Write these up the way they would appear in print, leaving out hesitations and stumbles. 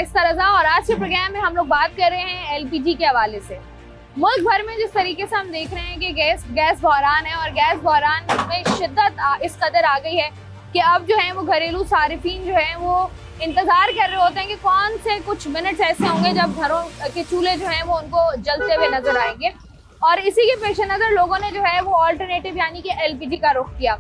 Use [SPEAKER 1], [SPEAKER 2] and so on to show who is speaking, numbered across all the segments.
[SPEAKER 1] शाइस्ता रजा और आज के प्रोग्राम में हम लोग बात कर रहे हैं एलपीजी के हवाले से। मुल्क भर में जिस तरीके से हम देख रहे हैं कि गैस बहरान है और गैस बहरान में शिद्दत इस कदर आ गई है कि अब जो है वो घरेलू सारिफीन जो है वो इंतज़ार कर रहे होते हैं कि कौन से कुछ मिनट्स ऐसे होंगे जब घरों के चूल्हे जो हैं वो उनको जलते हुए नजर आएंगे। और इसी के पेश नज़र लोगों ने जो है वो ऑल्टरनेटिव यानी कि एलपीजी का रुख किया।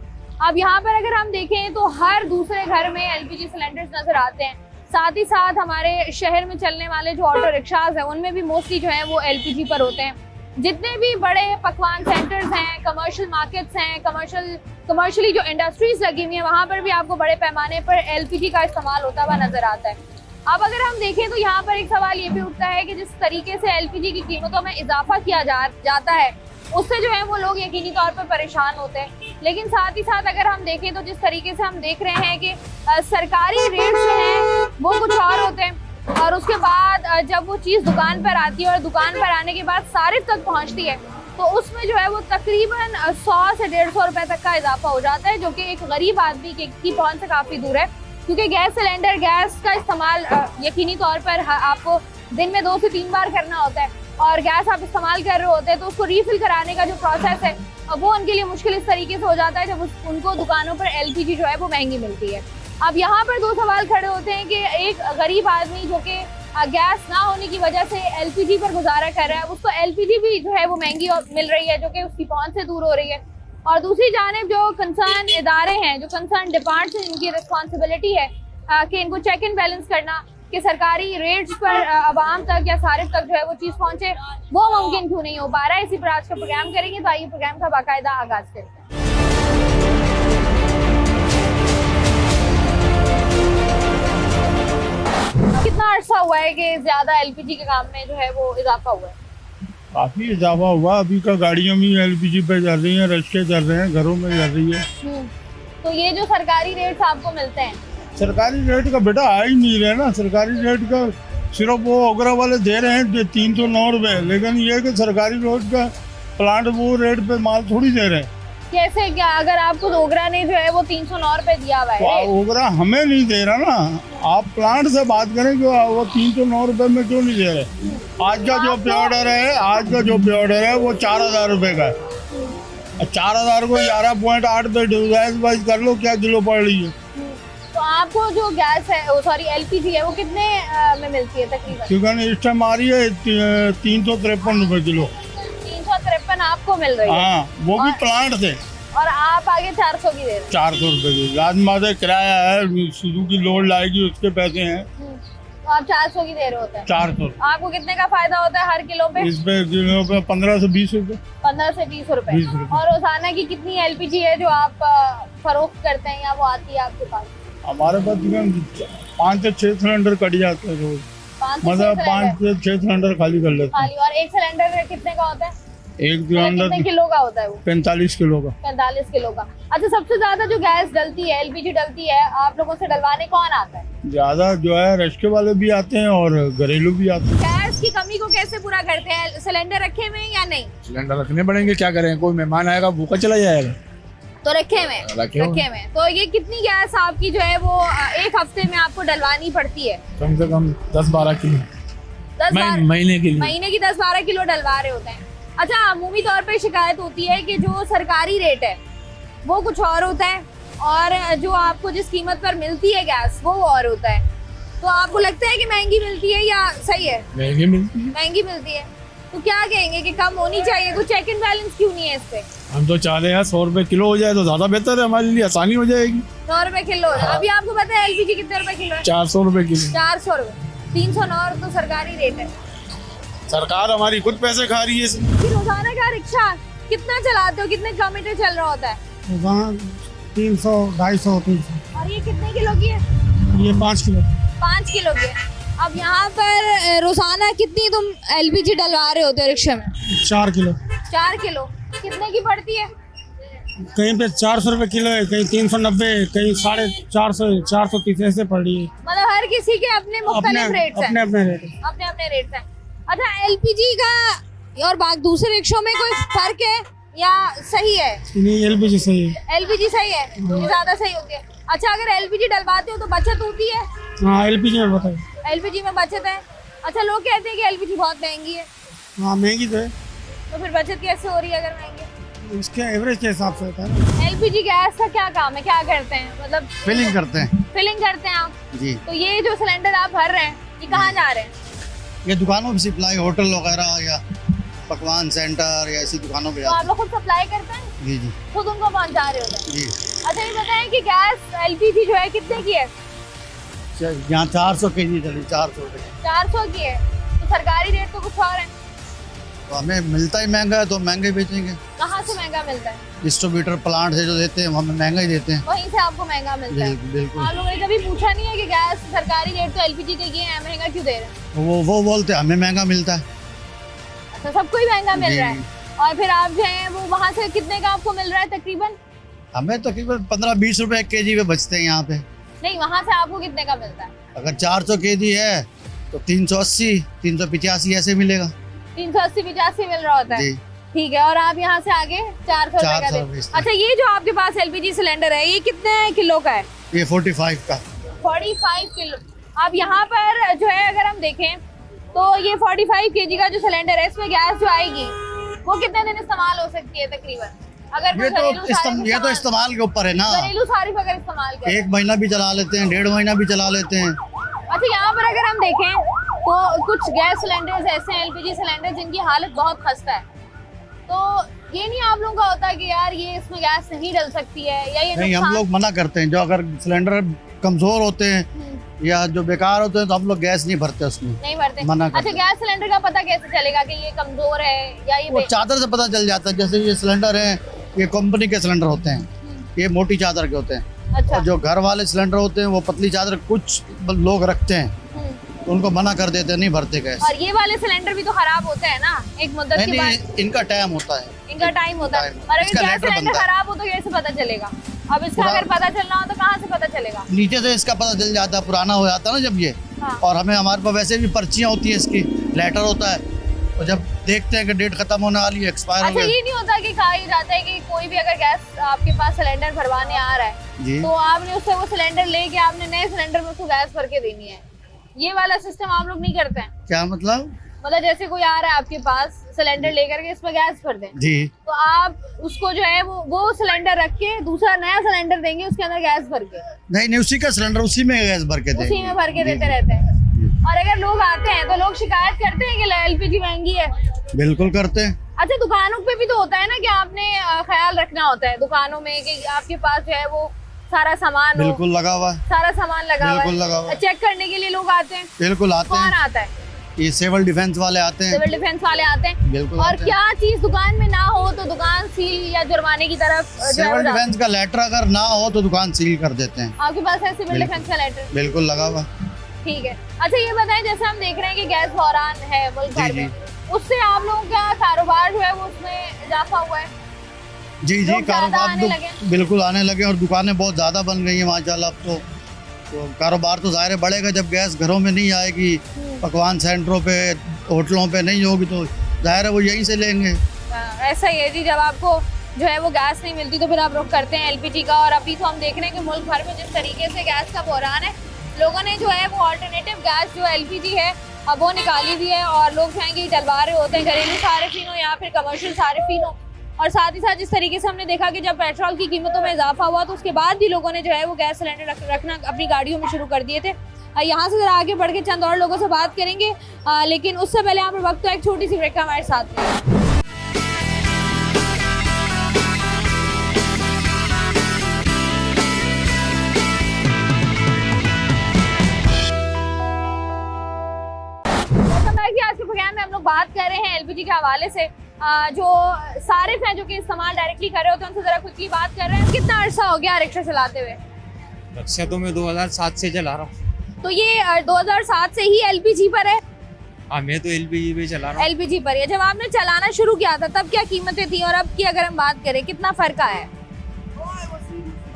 [SPEAKER 1] अब यहाँ पर अगर हम देखें तो हर दूसरे घर में एलपीजी सिलेंडर्स नजर आते हैं। साथ ही साथ हमारे शहर में चलने वाले जो ऑटो रिक्शाज हैं उनमें भी मोस्टली जो है वो एलपीजी पर होते हैं। जितने भी बड़े पकवान सेंटर्स हैं, कमर्शियल मार्केट्स हैं, कमर्शियली जो इंडस्ट्रीज लगी हुई हैं वहाँ पर भी आपको बड़े पैमाने पर एलपीजी का इस्तेमाल होता हुआ नजर आता है। अब अगर हम देखें तो यहाँ पर एक सवाल ये भी उठता है कि जिस तरीके से एलपीजी की कीमतों में इजाफा किया जाता है उससे जो है वो लोग यकीनी तौर पर परेशान होते हैं। लेकिन साथ ही साथ अगर हम देखें तो जिस तरीके से हम देख रहे हैं कि सरकारी रेट जो हैं वो कुछ और होते हैं और उसके बाद जब वो चीज़ दुकान पर आती है और दुकान पर आने के बाद सारिफ तक पहुंचती है तो उसमें जो है वो तकरीबन 100 से 150 रुपए तक का इजाफा हो जाता है, जो कि एक गरीब आदमी की पहुंच से काफ़ी दूर है। क्योंकि गैस सिलेंडर गैस का इस्तेमाल यकीनी तौर पर आपको दिन में 2 से 3 बार करना होता है और गैस आप इस्तेमाल कर रहे होते हैं तो उसको रीफिल कराने का जो प्रोसेस है वो उनके लिए मुश्किल इस तरीके से हो जाता है जब उनको दुकानों पर एलपीजी जो है वो महंगी मिलती है। अब यहाँ पर 2 सवाल खड़े होते हैं कि एक गरीब आदमी जो कि गैस ना होने की वजह से एलपीजी पर गुजारा कर रहा है उसको एलपीजी भी जो है वो महंगी मिल रही है जो कि उसकी पहुँच से दूर हो रही है। और दूसरी जानिब जो कंसर्न इदारे हैं, जो कंसर्न डिपार्टमेंट से इनकी रिस्पॉन्सिबिलिटी है कि इनको चेक एंड बैलेंस करना कि सरकारी रेट्स पर आवाम तक या सारिफ तक जो है वो चीज़ पहुंचे, वो मुमकिन क्यों नहीं हो पा रहा है। इसी पर आज का प्रोग्राम करेंगे, तो आइए प्रोग्राम का बाकायदा आगाज करते हैं। कितना अर्सा हुआ है कि ज्यादा एलपीजी के काम में जो है वो इजाफा हुआ है?
[SPEAKER 2] काफी इजाफा हुआ। अभी का गाड़ियों में एलपीजी पे चल रही हैं, रिक्शे चल रहे हैं, घरों में चल रही है।
[SPEAKER 1] तो ये जो सरकारी रेट्स आपको मिलते हैं,
[SPEAKER 2] सरकारी रेट का बेटा आ ही नहीं रहे ना। सरकारी रेट का सिर्फ वो ओगरा वाले दे रहे हैं 309 रुपए, लेकिन ये कि सरकारी रेट का प्लांट वो रेट पे माल थोड़ी दे रहे हैं।
[SPEAKER 1] कैसे क्या? अगर आपको ओगरा ने जो है वो 309 रुपए दिया हुआ है,
[SPEAKER 2] ओगरा हमें नहीं दे रहा ना। आप प्लांट से बात करें कि वो 309 रुपए में क्यों नहीं दे रहे। आज का जो पे ऑर्डर है वो 4000 रुपए का है। 4000 को 11.8 पे डिवाइड कर लो क्या किलो पड़ रही है।
[SPEAKER 1] तो आपको जो गैस है सॉरी एलपीजी है वो कितने में मिलती है तकरीबन?
[SPEAKER 2] क्योंकि इस टाइम आ रही है 353 रुपए किलो।
[SPEAKER 1] 353 आपको मिल रही है?
[SPEAKER 2] हाँ, वो भी प्लांट से।
[SPEAKER 1] और आप आगे 400 की दे रहे हैं?
[SPEAKER 2] 400 रुपए की राजमाता किराया है, सुजुकी लोड लाएगी उसके पैसे हैं।
[SPEAKER 1] तो आप 400 की दे रहे होते हैं?
[SPEAKER 2] 400।
[SPEAKER 1] आपको कितने का फायदा होता है हर किलो पे?
[SPEAKER 2] इस पे किलो पे 15 से 20 रुपए।
[SPEAKER 1] 15 से 20 रुपए। और रोजाना की कितनी एलपीजी है जो आप फरोख्त करते हैं या वो आती है आपके पास?
[SPEAKER 2] हमारे पास 5 से 6 सिलेंडर कट जाते हैं रोज। मतलब 5 से 6 सिलेंडर खाली कर लेते हैं।
[SPEAKER 1] और एक सिलेंडर कितने का होता है?
[SPEAKER 2] एक सिलेंडर
[SPEAKER 1] कितने किलो का होता है वो?
[SPEAKER 2] 45 किलो का।
[SPEAKER 1] 45 किलो का। अच्छा, सबसे ज्यादा जो गैस डलती है, एलपीजी डलती है, आप लोगों से डलवाने कौन आता है?
[SPEAKER 2] ज्यादा जो है रिक्शे वाले भी आते हैं और घरेलू भी आते हैं।
[SPEAKER 1] गैस की कमी को कैसे पूरा करते हैं? सिलेंडर रखे हुए हैं या नहीं?
[SPEAKER 3] सिलेंडर रखने पड़ेंगे, क्या करें, कोई मेहमान आएगा भूखा चला जाएगा।
[SPEAKER 1] तो रखे में तो ये कितनी गैस आपकी जो है वो एक हफ्ते में आपको डलवानी पड़ती है?
[SPEAKER 3] कम से कम 10-12 किलो।
[SPEAKER 1] 10-12
[SPEAKER 3] महीने
[SPEAKER 1] की 10-12 किलो डलवा रहे होते हैं। अच्छा, अमूमी तौर पे शिकायत होती है कि जो सरकारी रेट है वो कुछ और होता है और जो आपको जिस कीमत पर मिलती है गैस वो और होता है। तो आपको लगता है कि महंगी मिलती है या सही है?
[SPEAKER 3] महंगी
[SPEAKER 1] मिलती है। तो क्या कहेंगे कि कम होनी चाहिए? कुछ चेक एंड बैलेंस क्यों नहीं है इस पे?
[SPEAKER 3] हम तो चाह रहे हैं 100 रुपए किलो हो जाए तो ज्यादा बेहतर है, हमारे लिए आसानी हो जाएगी।
[SPEAKER 1] 100 रुपए किलो? अभी आपको पता है एलपीजी कितने रुपए किलो है?
[SPEAKER 3] 400 रुपए किलो।
[SPEAKER 1] 400 रुपए। 309 तो सरकारी रेट है।
[SPEAKER 3] सरकार हमारी खुद पैसे खा रही है।
[SPEAKER 1] रोजाना का रिक्शा कितना चलाते हो? कितने किलोमीटर चल रहा होता है?
[SPEAKER 2] 300, 250, 300।
[SPEAKER 1] और ये कितने किलो की है?
[SPEAKER 2] ये 5 किलो।
[SPEAKER 1] 5 किलो की है। अब यहाँ पर रोजाना कितनी तुम एलपीजी डलवा रहे होते हो रिक्शे में?
[SPEAKER 2] 4 किलो।
[SPEAKER 1] 4 किलो कितने की पड़ती है?
[SPEAKER 2] कहीं पे 400 रुपए किलो है, कहीं 390, कहीं 450, 430 ऐसे पड़ रही है।
[SPEAKER 1] मतलब हर किसी के अपने मुख्तलिफ रेट्स हैं।
[SPEAKER 2] अपने
[SPEAKER 1] रेट्स हैं। अच्छा, एलपीजी का और बाकी दूसरे रिक्शों में कोई फर्क है या सही है?
[SPEAKER 2] नहीं, एलपीजी सही है।
[SPEAKER 1] एलपीजी सही है, ये ज्यादा सही होती है। अच्छा, अगर एलपीजी डलवाते हो तो बचत होती है?
[SPEAKER 2] हाँ, एलपीजी में बताइए।
[SPEAKER 1] एलपीजी में बचत है। अच्छा, लोग कहते हैं कि एलपीजी बहुत महंगी है,
[SPEAKER 3] हाँ महंगी तो है,
[SPEAKER 1] तो फिर बचत कैसे हो रही है अगर महंगी है?
[SPEAKER 3] इसके एवरेज के हिसाब से होता है ना।
[SPEAKER 1] एलपीजी गैस का क्या काम है, क्या करते हैं, मतलब
[SPEAKER 3] फिलिंग करते हैं
[SPEAKER 1] फिलिंग करते हैं आप?
[SPEAKER 3] जी।
[SPEAKER 1] तो ये जो सिलेंडर आप भर रहे हैं ये कहाँ जा रहे हैं?
[SPEAKER 3] ये दुकानों में सप्लाई, होटल वगैरह या पकवान सेंटर या ऐसी दुकानों पे
[SPEAKER 1] तो आप
[SPEAKER 3] जाते
[SPEAKER 1] लोग खुद सप्लाई करते हैं,
[SPEAKER 3] हैं। जी जी
[SPEAKER 1] खुद उनको पहुँचा रहे होते हैं?
[SPEAKER 3] जी।
[SPEAKER 1] अच्छा, ये बताएं कि गैस एलपीजी जो है कितने की है?
[SPEAKER 3] यहाँ 400 केजी चली, 400 रुपये।
[SPEAKER 1] 400 की है, तो सरकारी रेट तो कुछ और है।
[SPEAKER 3] तो हमें मिलता ही महंगा है तो महंगे बेचेंगे।
[SPEAKER 1] कहाँ से महंगा मिलता है?
[SPEAKER 3] डिस्ट्रीब्यूटर प्लांट से जो देते हैं वो हमें महंगा ही देते हैं।
[SPEAKER 1] वहीं से आपको महंगा मिलता है।
[SPEAKER 3] बिल्कुल।
[SPEAKER 1] आप लोगों ने कभी पूछा नहीं है कि गैस सरकारी रेट तो एलपीजी के ये है, महंगा क्यों दे रहे हैं?
[SPEAKER 3] वो बोलते हैं हमें महंगा मिलता है।
[SPEAKER 1] अच्छा, सबको ही महंगा मिल
[SPEAKER 3] जी।
[SPEAKER 1] रहा है। और फिर आप जो है वो वहाँ से कितने का आपको मिल रहा है तकरीबन?
[SPEAKER 3] हमें तकरीबन 15-20 रुपए केजी पे बचते हैं यहाँ पे।
[SPEAKER 1] नहीं, वहाँ से आपको कितने का मिलता है?
[SPEAKER 3] अगर 400 केजी है तो 380, 385 ऐसे मिलेगा।
[SPEAKER 1] 380-85 मिल रहा होता है।
[SPEAKER 3] जी।
[SPEAKER 1] ठीक है, और आप यहाँ से आगे 400 रुपए का
[SPEAKER 3] 400
[SPEAKER 1] दे।
[SPEAKER 3] बेचते हैं।
[SPEAKER 1] अच्छा, ये जो आपके पास एलपीजी सिलेंडर है ये कितने किलो का है?
[SPEAKER 3] ये 45 का।
[SPEAKER 1] 45 किलो। अब यहाँ पर जो है अगर हम देखें तो ये 45 केजी का जो सिलेंडर है इसमें गैस जो आएगी वो कितने दिन इस्तेमाल हो सकती है तकरीबन? अगर कोई घरेलू
[SPEAKER 3] ये तो इस्तेमाल के ऊपर है ना।
[SPEAKER 1] घरेलू सारिफ अगर इस्तेमाल करें,
[SPEAKER 3] 1 महीना भी चला लेते हैं, 1.5 महीना भी चला लेते हैं।
[SPEAKER 1] अच्छा, यहाँ पर अगर हम देखें तो कुछ गैस सिलेंडर्स ऐसे हैं, एलपीजी सिलेंडर जिनकी हालत बहुत खस्ता है, तो ये नहीं आप लोगों का होता कि यार ये इसमें गैस नहीं डल सकती है या ये
[SPEAKER 3] नहीं, हम
[SPEAKER 1] नुकसान?
[SPEAKER 3] लोग मना करते हैं। जो अगर सिलेंडर कमजोर होते हैं या जो बेकार होते हैं तो हम लोग गैस नहीं भरते उसमें,
[SPEAKER 1] नहीं भरते।
[SPEAKER 3] मना
[SPEAKER 1] अच्छा,
[SPEAKER 3] करते हैं।
[SPEAKER 1] गैस सिलेंडर का पता कैसे चलेगा कि ये कमजोर है या ये
[SPEAKER 3] वो चादर से पता चल जाता है। जैसे ये सिलेंडर है, ये कंपनी के सिलेंडर होते हैं, ये मोटी चादर के होते हैं।
[SPEAKER 1] अच्छा।
[SPEAKER 3] और जो घर वाले सिलेंडर होते हैं वो पतली चादर कुछ लोग रखते हैं, तो उनको मना कर देते हैं, नहीं भरते गैस।
[SPEAKER 1] और ये वाले सिलेंडर भी तो खराब होते हैं ना एक मुद्दत के बाद?
[SPEAKER 3] नहीं, इनका टाइम होता है।
[SPEAKER 1] इनका टाइम होता है। और अगर
[SPEAKER 3] इसका
[SPEAKER 1] गैस
[SPEAKER 3] लेटर
[SPEAKER 1] सिलेंडर
[SPEAKER 3] बनता है।
[SPEAKER 1] खराब हो तो कैसे पता चलेगा? अब इसका
[SPEAKER 3] पूरा-
[SPEAKER 1] अगर पता चलना हो तो कहाँ से पता चलेगा?
[SPEAKER 3] नीचे से इसका पता चल जाता है, पुराना हो जाता है ना जब ये।
[SPEAKER 1] हाँ।
[SPEAKER 3] और हमें हमारे पास वैसे भी पर्चियाँ होती है, इसकी लेटर होता है, और जब देखते हैं कि डेट खत्म होने वाली है, एक्सपायर हो
[SPEAKER 1] अच्छा,
[SPEAKER 3] गई।
[SPEAKER 1] ये नहीं होता कि कहा ही जाता है कि कोई भी अगर गैस आपके पास सिलेंडर भरवाने आ रहा है
[SPEAKER 3] जी।
[SPEAKER 1] तो आपने उससे वो सिलेंडर लेके आपने नए सिलेंडर में उसको गैस भर के देनी है? ये वाला सिस्टम आप लोग नहीं करते हैं?
[SPEAKER 3] क्या मतलब?
[SPEAKER 1] मतलब जैसे कोई आ रहा है आपके पास सिलेंडर लेकर के इसमें गैस भर दें,
[SPEAKER 3] जी।
[SPEAKER 1] तो आप उसको जो है वो सिलेंडर रख के दूसरा नया सिलेंडर देंगे उसके अंदर गैस भर के?
[SPEAKER 3] नहीं, उसी का सिलेंडर उसी में गैस भर के
[SPEAKER 1] उसी
[SPEAKER 3] देंगे।
[SPEAKER 1] में भर के देते रहते हैं। और अगर लोग आते हैं तो लोग शिकायत करते हैं कि एलपीजी महंगी है?
[SPEAKER 3] बिल्कुल करते हैं।
[SPEAKER 1] अच्छा, दुकानों पे भी तो होता है ना कि आपने ख्याल रखना होता है दुकानों में कि आपके पास जो है वो सारा सामान हो,
[SPEAKER 3] बिल्कुल लगा हुआ है।
[SPEAKER 1] सारा सामान लगा हुआ
[SPEAKER 3] बिल्कुल लगा हुआ
[SPEAKER 1] है।
[SPEAKER 3] है।
[SPEAKER 1] चेक करने के लिए लोग आते हैं?
[SPEAKER 3] बिल्कुल आते
[SPEAKER 1] कौन
[SPEAKER 3] हैं।
[SPEAKER 1] आता है?
[SPEAKER 3] ये सिविल डिफेंस वाले आते हैं।
[SPEAKER 1] सिविल डिफेंस वाले आते हैं।
[SPEAKER 3] बिल्कुल
[SPEAKER 1] और
[SPEAKER 3] आते हैं।
[SPEAKER 1] क्या चीज दुकान में ना हो तो दुकान सील या जुर्माने की तरफ जो है वो
[SPEAKER 3] सिविल
[SPEAKER 1] जाते
[SPEAKER 3] डिफेंस का लेटर अगर ना हो तो दुकान सील कर देते हैं।
[SPEAKER 1] हैं। आपके पास है सिविल
[SPEAKER 3] बिल्कुल।
[SPEAKER 1] डिफेंस का लेटर?
[SPEAKER 3] बिल्कुल लगा हुआ।
[SPEAKER 1] ठीक है। अच्छा, ये बताएं जैसे हम देख रहे हैं कि गैस बहरान है मुल्क भर
[SPEAKER 3] जी,
[SPEAKER 1] में, उससे आप लोगों का कारोबार जो है वो उसमें इजाफा हुआ है?
[SPEAKER 3] जी जी,
[SPEAKER 1] लोग ज्यादा
[SPEAKER 3] कारोबार
[SPEAKER 1] आने लगे?
[SPEAKER 3] तो बिल्कुल आने लगे और दुकानें बहुत ज़्यादा बन गई हैं माशाल्लाह। अब तो कारोबार तो ज़ाहिर है बढ़ेगा जब गैस घरों में नहीं आएगी, पकवान सेंटरों पे, होटलों पे नहीं होगी, तो ज़ाहिर है वो यहीं से लेंगे।
[SPEAKER 1] ऐसा ही है जी, जब आपको जो है वो गैस नहीं मिलती तो फिर आप रुख करते हैं एलपीजी का। और अभी तो हम देख रहे हैं कि मुल्क भर में जिस तरीके से गैस का बहरान है, लोगों ने जो है वो अल्टरनेटिव गैस जो एलपीजी है अब वो निकाली भी है और लोग जो है कि डलवा रहे होते हैं, घरेलू सारिफिन हो या फिर कमर्शियल सारिफिन हो। और साथ ही साथ जिस तरीके से हमने देखा कि जब पेट्रोल की कीमतों में इजाफा हुआ तो उसके बाद भी लोगों ने जो है वो गैस सिलेंडर रखना अपनी गाड़ियों में शुरू कर दिए थे। यहाँ से जरा आगे बढ़ के चंद और लोगों से बात करेंगे, लेकिन उससे पहले यहाँ पर वक्त तो एक छोटी सी ब्रेक का हमारे साथ में। आज के प्रोग्राम में हम लोग बात कर रहे हैं एलपीजी के हवाले से। जो सारिफ हैं जो कि इस्तेमाल डायरेक्टली कर रहे होते हैं उनसे जरा खुद की बात कर रहे हैं। कितना अरसा हो गया रिक्शा चलाते हुए?
[SPEAKER 4] रिक्शा तो मैं 2007 से चला रहा हूँ।
[SPEAKER 1] तो ये 2007 से ही एलपीजी पर है?
[SPEAKER 4] हाँ, मैं तो एलपीजी पे चला रहा हूँ।
[SPEAKER 1] एलपीजी पर है। जब आपने चलाना शुरू किया था तब क्या कीमतें थी और अब की अगर हम बात करें कितना फर्क आया है?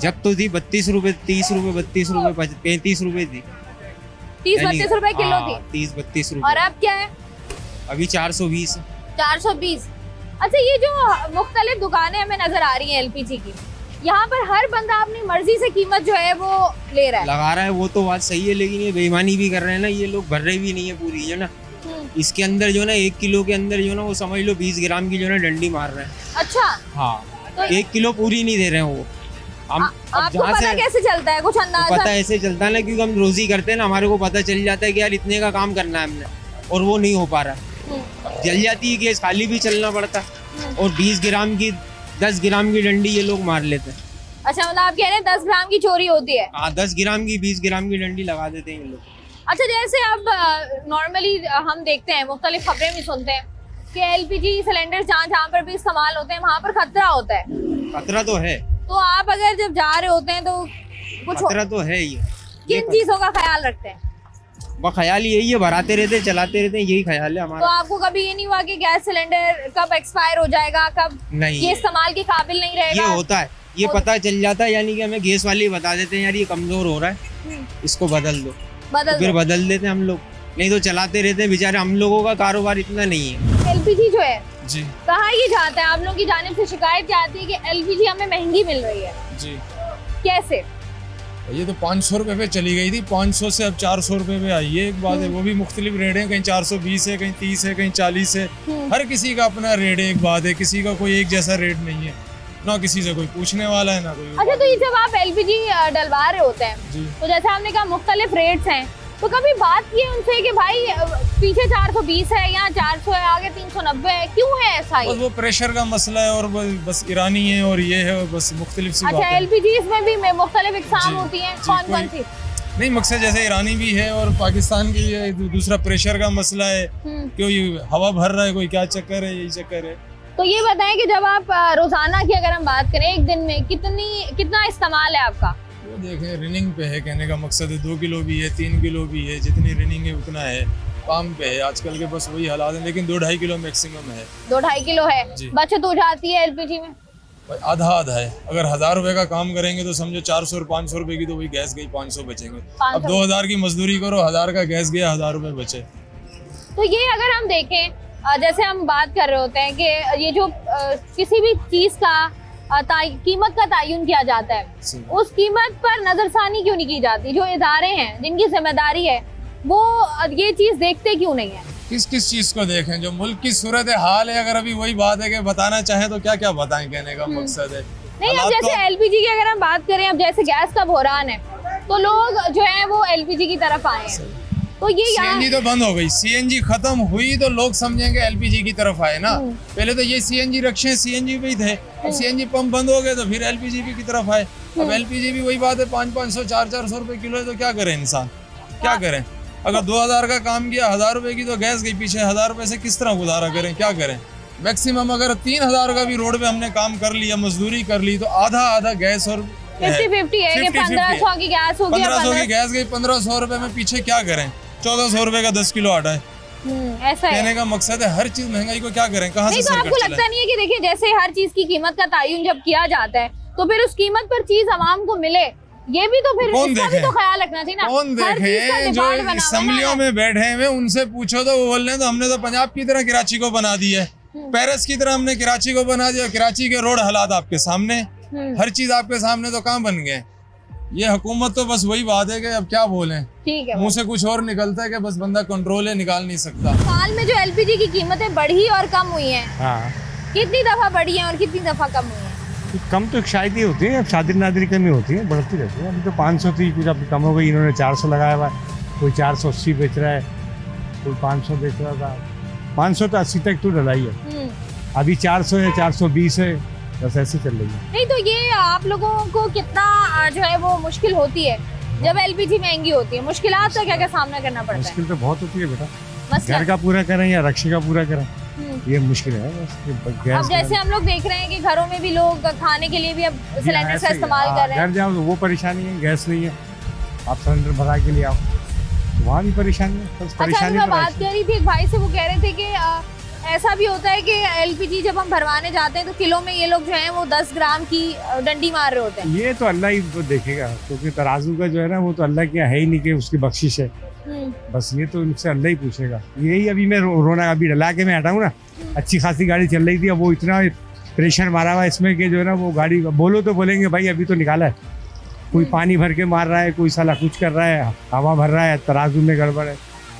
[SPEAKER 4] जब तो थी 32 रुपए, 30 रुपए, 32 रुपए, 35 रुपए थी।
[SPEAKER 1] 30-32 रुपए किलो थी
[SPEAKER 4] 30-32
[SPEAKER 1] और
[SPEAKER 4] रुपए।
[SPEAKER 1] अब क्या है?
[SPEAKER 4] अभी 420।
[SPEAKER 1] 420। अच्छा, ये जो मुख्तलिफ दुकानें हमें नजर आ रही हैं एलपीजी की, यहाँ पर हर बंदा अपनी मर्जी से कीमत जो है वो ले रहा है।
[SPEAKER 4] लगा रहा है, वो तो बात सही है, लेकिन ये बेईमानी भी कर रहे हैं ना, ये लोग भर रहे भी नहीं है पूरी, जो ना इसके अंदर जो ना 1 किलो के अंदर जो ना वो समझ लो 20 ग्राम की जो ना डंडी मार रहे हैं।
[SPEAKER 1] अच्छा,
[SPEAKER 4] हाँ,
[SPEAKER 1] तो
[SPEAKER 4] 1 किलो पूरी नहीं दे रहे हैं वो। हम
[SPEAKER 1] आपको पता कैसे चलता है, कुछ अंदाजा?
[SPEAKER 4] पता ऐसे चलता है ना, क्योंकि हम रोजी करते हैं ना, हमारे को पता चल जाता है कि यार इतने का काम करना है हमने, और वो नहीं हो पा रहा। जल जाती है गैस, खाली भी चलना पड़ता है, और 20 ग्राम की 10 ग्राम की डंडी ये लोग मार लेते हैं।
[SPEAKER 1] अच्छा, मतलब आप कह रहे हैं 10 ग्राम की चोरी होती है?
[SPEAKER 4] हाँ, 10 ग्राम की 20 ग्राम की डंडी लगा देते हैं ये लोग।
[SPEAKER 1] अच्छा, जैसे अब नॉर्मली हम देखते हैं, मुख्तलिफ खबरें भी सुनते हैं कि एलपीजी सिलेंडर जहाँ पर भी इस्तेमाल होते हैं वहाँ पर खतरा होता है।
[SPEAKER 4] खतरा तो है,
[SPEAKER 1] तो आप अगर जब जा रहे होते हैं तो कुछ
[SPEAKER 4] खतरा तो है ही।
[SPEAKER 1] किन चीजों का ख्याल रखते हैं?
[SPEAKER 4] वो ख्याल यही है, भराते रहते हैं, चलाते रहते हैं, यही ख्याल है
[SPEAKER 1] तो
[SPEAKER 4] हमारा।
[SPEAKER 1] आपको कभी ये नहीं हुआ कि गैस सिलेंडर कब एक्सपायर हो जाएगा, कब
[SPEAKER 4] नहीं,
[SPEAKER 1] ये इस्तेमाल के काबिल नहीं रहेगा?
[SPEAKER 4] ये होता है, ये पता चल जाता है, यानी कि हमें गैस वाले बता देते हैं यार ये कमजोर हो रहा है, इसको बदल दो, फिर बदल देते हैं हम लोग, नहीं तो चलाते रहते हैं बेचारे। हम लोगों का कारोबार इतना नहीं है।
[SPEAKER 1] एलपीजी जो है
[SPEAKER 5] जी
[SPEAKER 1] कहाँ ये जाता है? आप लोगों की जानिब से शिकायत क्या आती है कि एलपीजी हमें महंगी मिल रही है?
[SPEAKER 5] जी,
[SPEAKER 1] कैसे?
[SPEAKER 5] ये तो 500 रुपये पे चली गई थी, 500 से अब 400 रुपये पे आई है। एक बात है, वो भी मुख्तलिफ रेट है, कहीं 420 है, कहीं 30 है, कहीं 40 है, हर किसी का अपना रेट है। एक बात है, किसी का कोई एक जैसा रेट नहीं है, ना किसी से कोई पूछने वाला है ना कोई।
[SPEAKER 1] अच्छा, तो ये जब आप एलपीजी डलवा रहे होते हैं
[SPEAKER 5] जी,
[SPEAKER 1] तो जैसे आपने कहा मुख्तलिफ रेट्स हैं, तो कभी बात की है उनसे कि भाई पीछे 420 है, यहाँ 400 है, आगे 390 है, क्यों है ऐसा?
[SPEAKER 5] बस वो प्रेशर का मसला है, और बस ईरानी है और ये है, बस मुख्तलिफ सी बात
[SPEAKER 1] अच्छा,
[SPEAKER 5] है।
[SPEAKER 1] एलपीजी में भी मुख्तलिफ इकसाम
[SPEAKER 5] जी,
[SPEAKER 1] होती हैं,
[SPEAKER 5] जी,
[SPEAKER 1] कौन कौन सी?
[SPEAKER 5] नहीं, मकसद जैसे ईरानी भी है और पाकिस्तान की है, दूसरा प्रेशर का मसला है, क्यों ये हवा भर रहा है, कोई क्या चक्कर है, यही चक्कर है।
[SPEAKER 1] तो ये बताएं कि जब आप रोजाना की अगर हम बात करें, एक दिन में कितना इस्तेमाल है आपका?
[SPEAKER 5] वो देखें, रनिंग पे है, कहने का मकसद है 2 किलो भी है, 3 किलो भी है, जितनी रनिंग है उतना है, काम पे है आजकल के, बस वही हालात है। लेकिन 2-2.5 किलो मैक्सिमम है।
[SPEAKER 1] 2-2.5 किलो है,
[SPEAKER 5] जी।
[SPEAKER 1] बचत हो जाती है एलपीजी में?
[SPEAKER 5] आधा आधा है। अगर 1000 रुपए का काम करेंगे तो समझो 400 और 500 रुपए की तो वही गैस गई, 500 बचेंगे।
[SPEAKER 1] 500।
[SPEAKER 5] अब 2000 की मजदूरी करो, 1000 का गैस गया, 1000 रुपए बचे।
[SPEAKER 1] तो ये अगर हम देखें, जैसे हम बात कर रहे होते हैं कि ये जो किसी भी चीज का कीमत का तयन किया जाता है, उस कीमत पर नजरसानी क्यों नहीं की जाती? जो इदारे हैं जिनकी जिम्मेदारी है वो ये चीज देखते क्यों नहीं है?
[SPEAKER 5] किस किस चीज को देखें? जो मुल्क की सूरत हाल है, अगर अभी वही बात है कि बताना चाहें तो क्या क्या बताएं, कहने का मकसद है।
[SPEAKER 1] नहीं, अब
[SPEAKER 5] हालात
[SPEAKER 1] जैसे एलपीजी की अगर हम बात करें, अब जैसे गैस का बहरान है तो लोग जो है वो एलपीजी की तरफ आए हैं, तो ये
[SPEAKER 5] सीएनजी तो बंद हो गई, सीएनजी खत्म हुई तो लोग समझेंगे एलपीजी की तरफ आए ना। पहले तो ये सीएनजी रक्षे सीएनजी पे ही थे, अब सीएनजी पंप बंद हो गए तो फिर एलपीजी की तरफ आए। अब एलपीजी भी वही बात है, 500-500 400 रुपए किलो है, तो क्या करें इंसान, क्या करें? अगर 2000 का काम किया, 1000 रुपए की तो गैस गई पीछे, 1000 रुपए से किस तरह गुजारा करें, क्या करें? मैक्सिमम अगर 3000 का भी रोड पे हमने काम कर लिया, मजदूरी कर ली, तो आधा आधा गैस और
[SPEAKER 1] 50-50 है कि 1500 की गैस होगी,
[SPEAKER 5] 1500 की गैस गई, 1500 रुपए में पीछे क्या करें? 1400 रुपए का 10 किलो आटा है।
[SPEAKER 1] ऐसा है।
[SPEAKER 5] कहने का मकसद है हर चीज महंगाई को क्या करें, कहाँ से
[SPEAKER 1] नहीं, तो
[SPEAKER 5] सर
[SPEAKER 1] आपको
[SPEAKER 5] कर
[SPEAKER 1] लगता
[SPEAKER 5] चलाएं?
[SPEAKER 1] नहीं है कि देखिए जैसे हर चीज की कीमत का तयन जब किया जाता है तो फिर उस कीमत पर चीज आवाम को मिले, ये भी तो फिर
[SPEAKER 5] कौन
[SPEAKER 1] इसका भी
[SPEAKER 5] देखे?
[SPEAKER 1] तो ख्याल रखना चाहिए ना।
[SPEAKER 5] कौन
[SPEAKER 1] हर चीज का
[SPEAKER 5] देखे? जो
[SPEAKER 1] डिमांड बना हुआ है
[SPEAKER 5] असम्बलियों
[SPEAKER 1] ना।
[SPEAKER 5] में बैठे हुए उनसे पूछो तो वो बोल रहे हैं तो हमने तो पंजाब की तरह कराची को बना दिया है, पेरिस की तरह हमने कराची को बना दिया। कराची के रोड हालात आपके सामने, हर चीज आपके सामने, तो कहाँ बन गए? ये हुकूमत तो बस वही बात है कि अब क्या बोलें,
[SPEAKER 1] ठीक है,
[SPEAKER 5] मुंह से कुछ और निकलता है कि बस बंदा कंट्रोल है, निकाल नहीं सकता।
[SPEAKER 1] साल में जो एलपीजी की कीमतें बढ़ी और कम हुई हैं,
[SPEAKER 6] हाँ,
[SPEAKER 1] कितनी दफा बढ़ी हैं और कितनी दफा कम हुई हैं?
[SPEAKER 6] कम तो शायद ही होती है, अब शादी नादरी कमी होती है, बढ़ती रहती है। अभी तो 500 थी, कुछ अभी कम हो गई, इन्होंने 400 लगाया हुआ है, कोई 480 बेच रहा है, कोई 500 बेच रहा था। 500 तो 80 तक तो डलाई है, अभी 400 है, 420 है, बस ऐसे चल रही है।
[SPEAKER 1] नहीं, तो ये आप लोगों को कितना जो है वो मुश्किल होती है जब एलपीजी महंगी होती है? मुश्किलात का क्या क्या सामना करना पड़ता है?
[SPEAKER 6] मुश्किल तो बहुत होती है बेटा,
[SPEAKER 1] मसला
[SPEAKER 6] घर का पूरा करें या रक्षा का पूरा करें, ये मुश्किल है बस।
[SPEAKER 1] अब
[SPEAKER 6] गैस
[SPEAKER 1] जैसे हम लोग देख रहे हैं कि घरों में भी लोग खाने के लिए भी अब सिलेंडर का इस्तेमाल कर रहे हैं।
[SPEAKER 6] घर जाओ तो वो परेशानी है, गैस नहीं है, आप सिलेंडर भरा के लिए आओ, वहाँ भी परेशानी है, बस
[SPEAKER 1] अच्छा,
[SPEAKER 6] परेशानी
[SPEAKER 1] मैं
[SPEAKER 6] तो
[SPEAKER 1] बात
[SPEAKER 6] रहती
[SPEAKER 1] कर रही थी एक भाई से, वो कह रहे थे कि ऐसा भी होता है कि एलपीजी जब हम भरवाने जाते हैं तो किलो में ये लोग जो है वो 10 ग्राम की डंडी मार रहे होते हैं।
[SPEAKER 6] ये तो अल्लाह ही तो देखेगा, क्योंकि तराजू का जो है ना वो तो अल्लाह के है ही नहीं कि उसकी बख्शिश है, बस ये तो उनसे अल्लाह ही पूछेगा। यही अभी मैं रोना अभी डला के मैं हटाऊँ ना, अच्छी खासी गाड़ी चल रही थी, अब वो इतना प्रेशर मारा हुआ है इसमें कि जो है ना वो गाड़ी बोलो तो बोलेंगे भाई अभी तो निकाला है, कोई पानी भर के मार रहा है, कोई साला कुछ कर रहा है, हवा भर रहा है, तराजू में गड़बड़ है,